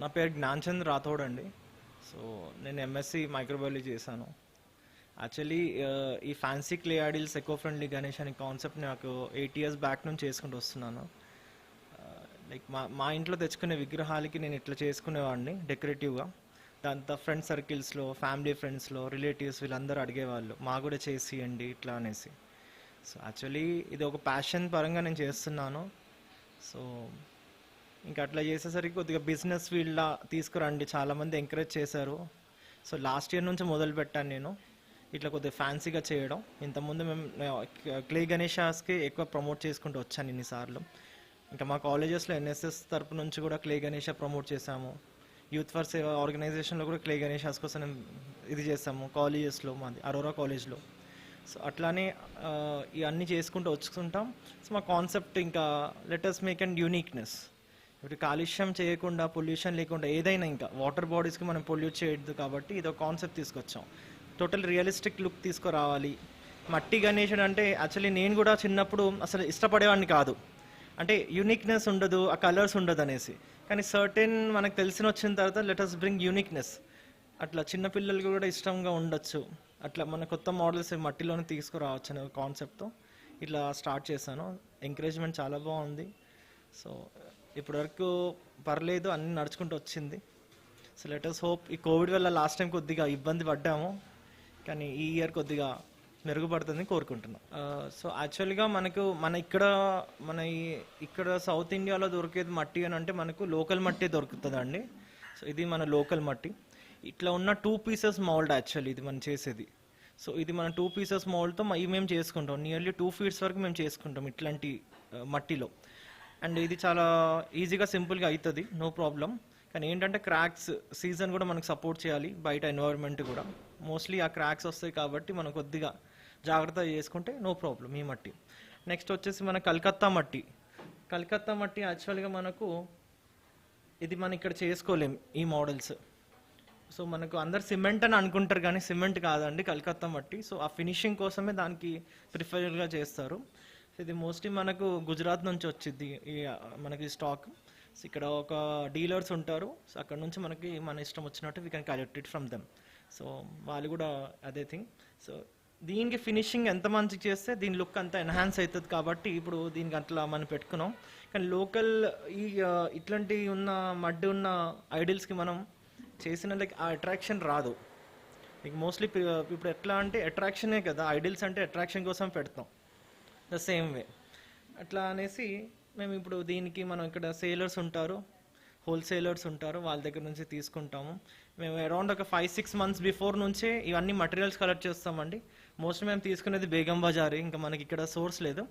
నా పేరు జ్ఞాన్చంద్ రాథోడ్ అండి. సో నేను ఎంఎస్సి మైక్రోబయాలజీ చేశాను. యాక్చువల్లీ ఈ fancy clay idols eco friendly Ganesh అనే కాన్సెప్ట్ నాకు 8 years బ్యాక్ నుంచి చేసుకుంటూ వస్తున్నాను. లైక్ మా ఇంట్లో తెచ్చుకునే విగ్రహాలకి నేను ఇట్లా చేసుకునేవాడిని డెకరేటివ్గా. దాంతో ఫ్రెండ్ సర్కిల్స్లో, ఫ్యామిలీ ఫ్రెండ్స్లో, రిలేటివ్స్ వీళ్ళందరూ అడిగేవాళ్ళు మా కూడా చేసియండి ఇట్లా అనేసి. సో యాక్చువల్లీ ఇది ఒక ప్యాషన్ పరంగా నేను చేస్తున్నాను. సో ఇంకా అట్లా చేసేసరికి కొద్దిగా బిజినెస్ ఫీల్డ్లా తీసుకురండి చాలామంది ఎంకరేజ్ చేశారు. సో లాస్ట్ ఇయర్ నుంచి మొదలు పెట్టాను నేను ఇట్లా కొద్దిగా ఫ్యాన్సీగా చేయడం. ఇంతకుముందు మేము క్లే గణేషాస్కి ఎక్కువ ప్రమోట్ చేసుకుంటూ వచ్చాను ఇన్నిసార్లు. ఇంకా మా కాలేజెస్లో ఎన్ఎస్ఎస్ తరపు నుంచి కూడా క్లే గణేష ప్రమోట్ చేశాము. యూత్ ఫర్ సేవ ఆర్గనైజేషన్లో కూడా క్లే గణేషాస్ కోసం ఇది చేస్తాము కాలేజెస్లో, మాది అరోరా కాలేజ్లో. సో అట్లానే ఇవన్నీ చేసుకుంటూ వచ్చుకుంటాం. సో మా కాన్సెప్ట్ ఇంకా లెటర్స్ మేక్ అండ్ యూనిక్నెస్. ఇప్పుడు కాలుష్యం చేయకుండా, పొల్యూషన్ లేకుండా ఏదైనా ఇంకా వాటర్ బాడీస్కి మనం పొల్యూట్ చేయొద్దు కాబట్టి ఇది ఒక కాన్సెప్ట్ తీసుకొచ్చాం. టోటల్ రియలిస్టిక్ లుక్ తీసుకురావాలి. మట్టి గణేశుడు అంటే యాక్చువల్లీ నేను కూడా చిన్నప్పుడు అసలు ఇష్టపడేవాడిని కాదు. అంటే యూనిక్నెస్ ఉండదు, ఆ కలర్స్ ఉండదు అనేసి. కానీ సర్టెన్ మనకు తెలిసిన వచ్చిన తర్వాత లెటర్స్ బ్రింగ్ యూనిక్నెస్. అట్లా చిన్నపిల్లలకి కూడా ఇష్టంగా ఉండొచ్చు. అట్లా మన కొత్త మోడల్స్ మట్టిలోనే తీసుకురావచ్చు అనే కాన్సెప్ట్తో ఇట్లా స్టార్ట్ చేశాను. ఎంకరేజ్మెంట్ చాలా బాగుంది. సో ఇప్పటివరకు పర్లేదు, అన్నీ నడుచుకుంటూ వచ్చింది. సో లెటర్స్ హోప్ ఈ కోవిడ్ వల్ల లాస్ట్ టైం కొద్దిగా ఇబ్బంది పడ్డాము, కానీ ఈ ఇయర్ కొద్దిగా మెరుగుపడుతుందని కోరుకుంటున్నాం. సో యాక్చువల్గా ఇక్కడ సౌత్ ఇండియాలో దొరికేది మట్టి అని అంటే మనకు లోకల్ మట్టి దొరుకుతుందండి. సో ఇది మన లోకల్ మట్టి. ఇట్లా ఉన్న 2 pieces మౌల్డ్ యాక్చువల్లీ ఇది మనం చేసేది. సో ఇది మన 2 pieces మౌల్డ్తో మేము చేసుకుంటాం. నియర్లీ 2 feet వరకు మేము చేసుకుంటాం ఇట్లాంటి మట్టిలో. అండ్ ఇది చాలా ఈజీగా సింపుల్గా అవుతుంది, నో ప్రాబ్లం. కానీ ఏంటంటే క్రాక్స్ సీజన్ కూడా మనకు సపోర్ట్ చేయాలి, బయట ఎన్వైర్న్మెంట్ కూడా మోస్ట్లీ ఆ క్రాక్స్ వస్తాయి కాబట్టి మనం కొద్దిగా జాగ్రత్త చేసుకుంటే నో ప్రాబ్లం ఈ మట్టి. నెక్స్ట్ వచ్చేసి మన కలకత్తా మట్టి యాక్చువల్గా మనకు ఇది మనం ఇక్కడ చేసుకోలేం ఈ మోడల్స్. సో మనకు అందరు సిమెంట్ అని అనుకుంటారు కానీ సిమెంట్ కాదండి, కలకత్తా మట్టి. సో ఆ ఫినిషింగ్ కోసమే దానికి ప్రిఫర్గా చేస్తారు. ఇది మోస్ట్లీ మనకు గుజరాత్ నుంచి వచ్చింది మనకి స్టాక్. సో ఇక్కడ ఒక డీలర్స్ ఉంటారు. సో అక్కడ నుంచి మనకి మన ఇష్టం వచ్చినట్టు we can collect it from them. So వాళ్ళు కూడా అదే థింగ్. సో దీనికి ఫినిషింగ్ ఎంత మంచి చేస్తే దీని లుక్ అంతా ఎన్హాన్స్ అవుతుంది కాబట్టి ఇప్పుడు దీనికి అట్లా మనం పెట్టుకున్నాం. కానీ లోకల్ ఇట్లాంటి మడ్డి ఉన్న ఐడిల్స్కి మనం చేసిన లైక్ ఆ అట్రాక్షన్ రాదు. మీకు మోస్ట్లీ ఇప్పుడు ఎట్లా అంటే అట్రాక్షనే కదా, ఐడిల్స్ అంటే అట్రాక్షన్ కోసం పెడతాం. ద సేమ్ వే అట్లా అనేసి మేము ఇప్పుడు దీనికి మనం ఇక్కడ సేలర్స్ ఉంటారు, హోల్సేలర్స్ ఉంటారు, వాళ్ళ దగ్గర నుంచి తీసుకుంటాము. మేము అరౌండ్ ఒక 5-6 months బిఫోర్ నుంచే ఇవన్నీ మటీరియల్స్ కలెక్ట్ చేస్తామండి. మోస్ట్లీ మేము తీసుకునేది బేగం బజారే, ఇంకా మనకి ఇక్కడ సోర్స్ లేదు.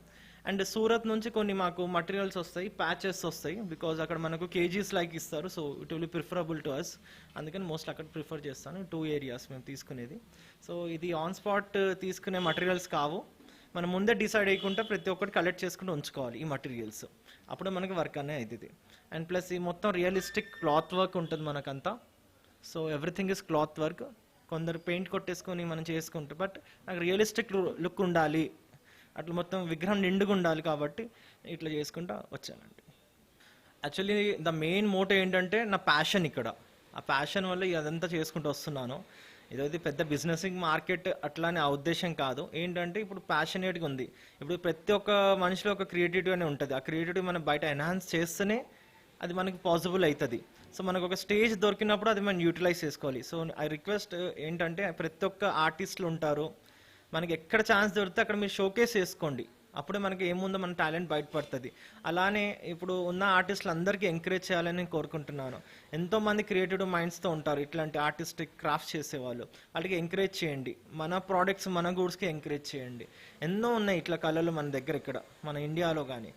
అండ్ సూరత్ నుంచి కొన్ని మాకు మటీరియల్స్ వస్తాయి, ప్యాచెస్ వస్తాయి, బికాజ్ అక్కడ మనకు కేజీస్ లైక్ ఇస్తారు. So it will be preferable to us. అందుకని మోస్ట్లీ అక్కడ ప్రిఫర్ చేస్తాను. 2 areas మేము తీసుకునేది. సో ఇది ఆన్ స్పాట్ తీసుకునే మటీరియల్స్ కావు, మనం ముందే డిసైడ్ అయ్యకుండా ప్రతి ఒక్కటి కలెక్ట్ చేసుకుంటూ ఉంచుకోవాలి ఈ మటీరియల్స్. అప్పుడు మనకి వర్క్ అనే అవుతుంది. అండ్ ప్లస్ ఈ మొత్తం రియలిస్టిక్ క్లాత్ వర్క్ ఉంటుంది మనకంతా. So everything is cloth work. కొందరు పెయింట్ కొట్టేసుకొని మనం చేసుకుంటాం, బట్ నాకు రియలిస్టిక్ లుక్ ఉండాలి, అట్లా మొత్తం విగ్రహం నిండుగా ఉండాలి కాబట్టి ఇట్లా చేసుకుంటూ వచ్చానండి. యాక్చువల్లీ ద మెయిన్ మోటో ఏంటంటే నా ప్యాషన్ ఇక్కడ. ఆ ప్యాషన్ వల్ల అదంతా చేసుకుంటూ వస్తున్నాను. ఇదైతే పెద్ద బిజినెసింగ్ మార్కెట్ అట్లానే ఆ ఉద్దేశం కాదు. ఏంటంటే ఇప్పుడు ప్యాషనేట్గా ఉంది. ఇప్పుడు ప్రతి ఒక్క మనిషిలో ఒక క్రియేటివిటీ అనే ఉంటుంది. ఆ క్రియేటివిటీ మనం బయట ఎన్హాన్స్ చేస్తేనే అది మనకి పాసిబుల్ అవుతుంది. సో మనకు ఒక స్టేజ్ దొరికినప్పుడు అది మనం యూటిలైజ్ చేసుకోవాలి. సో ఐ రిక్వెస్ట్ ఏంటంటే ప్రతి ఒక్క ఆర్టిస్టులు ఉంటారు, మనకి ఎక్కడ ఛాన్స్ దొరికితే అక్కడ మీరు షోకేస్ చేసుకోండి. అప్పుడే మనకి ఏముందో మన టాలెంట్ బయటపడుతుంది. అలానే ఇప్పుడు ఉన్న ఆర్టిస్టులు అందరికీ ఎంకరేజ్ చేయాలని నేను కోరుకుంటున్నాను. ఎంతోమంది క్రియేటివ్ మైండ్స్తో ఉంటారు ఇట్లాంటి ఆర్టిస్టిక్ క్రాఫ్ట్స్ చేసేవాళ్ళు, వాళ్ళకి ఎంకరేజ్ చేయండి. మన ప్రోడక్ట్స్, మన గూడ్స్కి ఎంకరేజ్ చేయండి. ఎన్నో ఉన్నాయి ఇట్లా కళలు మన దగ్గర, ఇక్కడ మన ఇండియాలో కానీ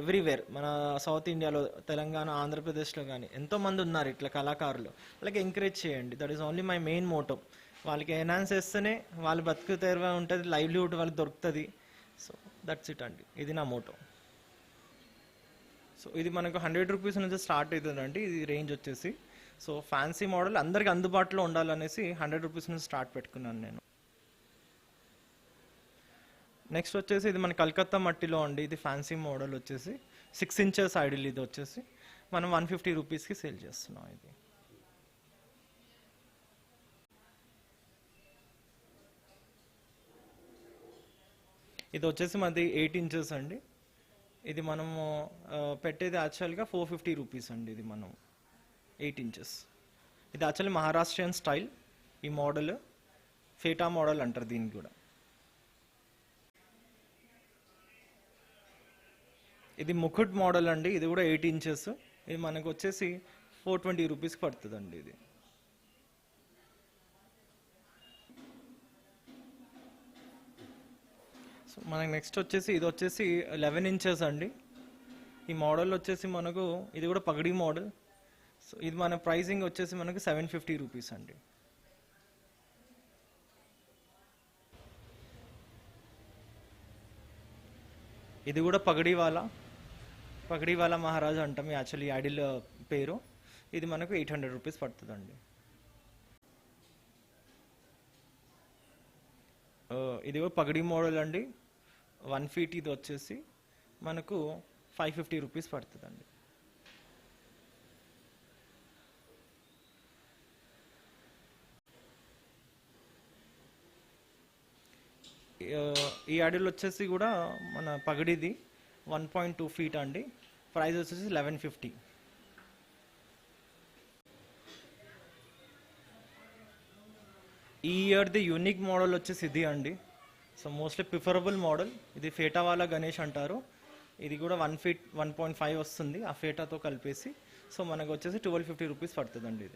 ఎవ్రీవేర్, మన సౌత్ ఇండియాలో, తెలంగాణ, ఆంధ్రప్రదేశ్లో కానీ ఎంతోమంది ఉన్నారు ఇట్లా కళాకారులు. వాళ్ళకి ఎంకరేజ్ చేయండి. That is only my main motto. వాళ్ళకి ఎన్హాన్స్ చేస్తేనే వాళ్ళు బతుకు తెరవ ఉంటుంది, లైవ్లీహుడ్ వాళ్ళకి దొరుకుతుంది. సో దట్స్ ఇట్ అండి, ఇది నా మోటో. సో ఇది మనకు 100 rupees నుంచి స్టార్ట్ అవుతుందండి ఇది రేంజ్ వచ్చేసి. సో ఫ్యాన్సీ మోడల్ అందరికి అందుబాటులో ఉండాలనేసి 100 rupees నుంచి స్టార్ట్ పెట్టుకున్నాను నేను. నెక్స్ట్ వచ్చేసి ఇది మన కలకత్తా మట్టిలో అండి. ఇది ఫ్యాన్సీ మోడల్ వచ్చేసి 6 inches ఐడిల్. ఇది వచ్చేసి మనం 150 రూపీస్కి సేల్ చేస్తున్నాం. ఇది వచ్చేసి మాది 8 ఇంచెస్ అండి. ఇది మనము పెట్టేది యాక్చువల్గా 450 రూపీస్ అండి. ఇది మనం 8 ఇంచెస్. ఇది యాక్చువల్లీ మహారాష్ట్రియన్ స్టైల్. ఈ మోడల్ ఫేటా మోడల్ అంటారు దీనికి కూడా. ఇది ముకుట్ మోడల్ అండి. ఇది కూడా 8 ఇంచెస్. ఇది మనకు వచ్చేసి 420 రూపీస్కి పడుతుందండి. ఇది సో మనకి నెక్స్ట్ వచ్చేసి ఇది వచ్చేసి 11 ఇంచెస్ అండి. ఈ మోడల్ వచ్చేసి మనకు ఇది కూడా పగడి మోడల్. సో ఇది మన ప్రైసింగ్ వచ్చేసి మనకు 750 రూపీస్ అండి. ఇది కూడా పగడివాలా మహారాజా అంటాం యాక్చువల్లీ యాడిల్ పేరు. ఇది మనకు 800 రూపీస్ పడుతుందండి. ఇది కూడా పగడి మోడల్ అండి. 1 ఫీట్ ఇది వచ్చేసి మనకు 550 రూపీస్ పడుతుందండి. ఈ యాడిల్ వచ్చేసి కూడా మన పగడిది 1.2 ఫీట్ అండి. ప్రైస్ వచ్చేసి 1150. ఈ ఇయర్ది యూనిక్ మోడల్ వచ్చేసి ఇది అండి. So mostly preferable model. ఇది ఫేటావాలా గణేష్ అంటారు. ఇది కూడా 1 ఫీట్ 1.5 వస్తుంది ఆ ఫేటాతో కలిపేసి. సో మనకు వచ్చేసి 1250 రూపీస్ పడుతుందండి.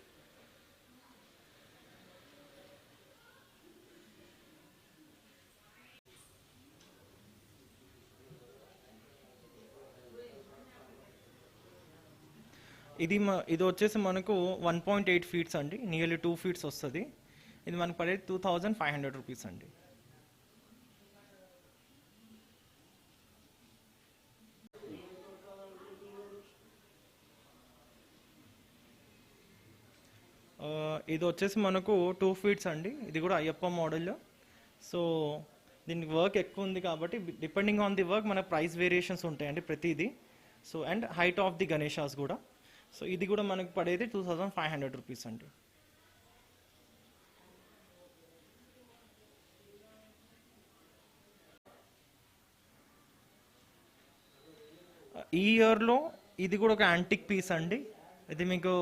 ఇది ఇది వచ్చేసి మనకు 1.8 ఫీట్స్ అండి. నియర్లీ 2 ఫీట్స్ వస్తుంది. ఇది మనకు పడేది 2500 రూపీస్ అండి. ఇది వచ్చేసి మనకు 2 ఫీట్స్ అండి. ఇది కూడా అయ్యప్ప మోడల్. సో దీనికి వర్క్ ఎక్కువ ఉంది కాబట్టి డిపెండింగ్ ఆన్ ది వర్క్ మన ప్రైస్ వేరియేషన్స్ ఉంటాయండి ప్రతిదీ. So and height of the Ganeshas కూడా. సో ఇది కూడా మనకు పడేది 2500 రూపీస్ అండి. ఈ ఇయర్లో ఇది కూడా ఒక యాంటిక్ పీస్ అండి. ఇది మీకు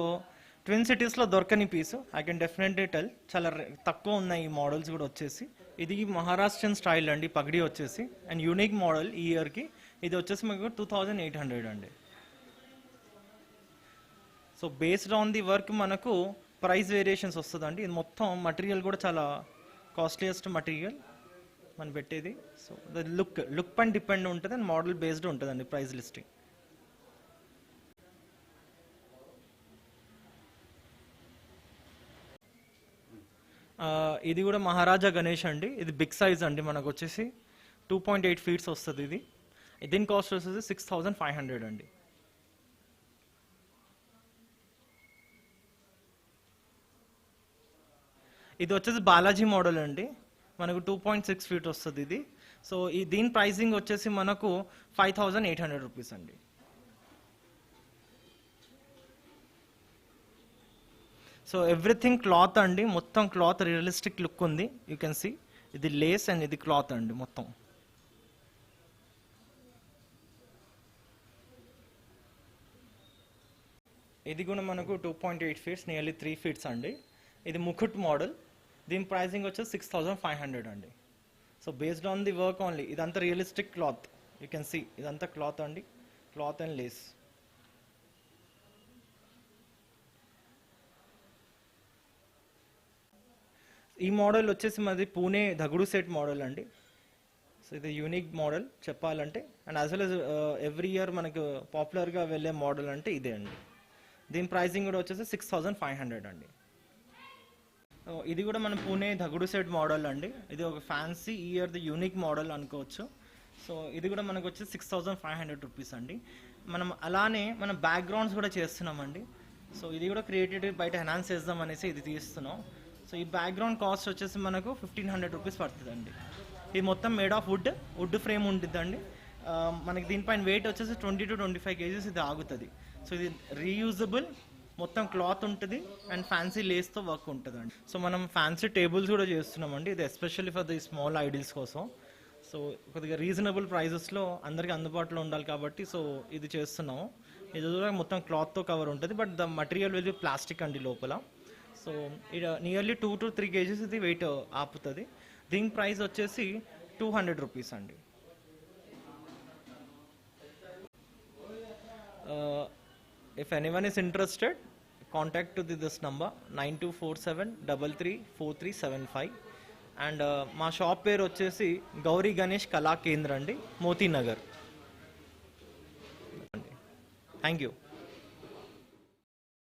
ట్విన్ సిటీస్లో దొరకని piece. I can definitely tell. చాలా తక్కువ ఉన్నాయి ఈ మోడల్స్ కూడా వచ్చేసి. ఇది మహారాష్ట్రన్ స్టైల్ అండి పగడి వచ్చేసి. అండ్ యూనిక్ మోడల్ ఈ ఇయర్కి. ఇది వచ్చేసి మీకు 2800 అండి. So based on the work మనకు ప్రైస్ వేరియేషన్స్ వస్తుందండి. ఇది మొత్తం మటీరియల్ కూడా చాలా కాస్ట్లీయెస్ట్ మటీరియల్ మనం పెట్టేది. సో ద లుక్ పైన డిపెండ్ ఉంటుంది అండ్ మోడల్ బేస్డ్ ఉంటుందండి ప్రైస్ లిస్టింగ్. ఇది కూడా మహారాజా గణేష్ అండి. ఇది బిగ్ సైజ్ అండి. మనకు వచ్చేసి 2.8 ఫీట్స్ వస్తుంది. ఇది దీని కాస్ట్ వచ్చేసి 6500 అండి. ఇది వచ్చేసి బాలాజీ మోడల్ అండి. మనకు 2.6 ఫీట్ వస్తుంది ఇది. సో దీని ప్రైసింగ్ వచ్చేసి మనకు 5800 రూపీస్ అండి. సో ఎవ్రీథింగ్ క్లాత్ అండి. మొత్తం క్లాత్ రియలిస్టిక్ లుక్ ఉంది. యూ కెన్ సీ ఇది లేస్ అండ్ ఇది క్లాత్ అండి మొత్తం. ఇది కూడా మనకు 2.8 ఫీట్స్ నియర్లీ 3 ఫీట్స్ అండి. ఇది ముకుట్ మోడల్. దీని ప్రైసింగ్ వచ్చేసి 6500 అండి. So based on the work only. ఇదంతా realistic cloth. You can see ఇదంతా క్లాత్ అండి. Cloth and lace. ఈ మోడల్ వచ్చేసి మాది పూణే దగుడు సెట్ మోడల్ అండి. సో ఇది యూనిక్ మోడల్ చెప్పాలంటే. And as well as every year మనకు పాపులర్గా వెళ్ళే మోడల్ అంటే ఇదే అండి. దీని ప్రైసింగ్ కూడా వచ్చేసి 6500 అండి. ఇది కూడా మన పూణే దగుడు సెట్ మోడల్ అండి. ఇది ఒక fancy year the unique model అనుకోవచ్చు. సో ఇది కూడా మనకు వచ్చి 6500 రూపీస్ అండి. మనం అలానే మనం బ్యాక్గ్రౌండ్స్ కూడా చేస్తున్నామండి. సో ఇది కూడా క్రియేటివిటీ బయట ఎన్హాన్స్ చేద్దాం అనేసి ఇది తీస్తున్నాం. సో ఈ బ్యాక్గ్రౌండ్ కాస్ట్ వచ్చేసి మనకు 1500 రూపీస్ పడుతుందండి. ఇది మొత్తం మేడ్ ఆఫ్ వుడ్ ఫ్రేమ్ ఉంటుందండి. మనకి దీనిపైన వెయిట్ వచ్చేసి 20 to 25 kgs ఇది ఆగుతుంది. సో ఇది రీయూజబుల్, మొత్తం క్లాత్ ఉంటుంది అండ్ ఫ్యాన్సీ లేస్తో వర్క్ ఉంటుందండి. సో మనం ఫ్యాన్సీ టేబుల్స్ కూడా చేస్తున్నామండి, ఇది especially for the small idols కోసం. సో కొద్దిగా రీజనబుల్ ప్రైజెస్లో అందరికీ అందుబాటులో ఉండాలి కాబట్టి సో ఇది చేస్తున్నాము. ఇది కూడా మొత్తం క్లాత్తో కవర్ ఉంటుంది, but the material will be plastic అండి లోపల. సో ఇది నియర్లీ 2 to 3 kgs ఇది వెయిట్ ఆపుతుంది. దీని ప్రైస్ వచ్చేసి 200 రూపీస్ అండి. If anyone is interested, contact to this number 9247334375. And మా షాప్ పేరు వచ్చేసి గౌరీ గణేష్ కళా కేంద్ర అండి, మోతీ నగర్. Thank you.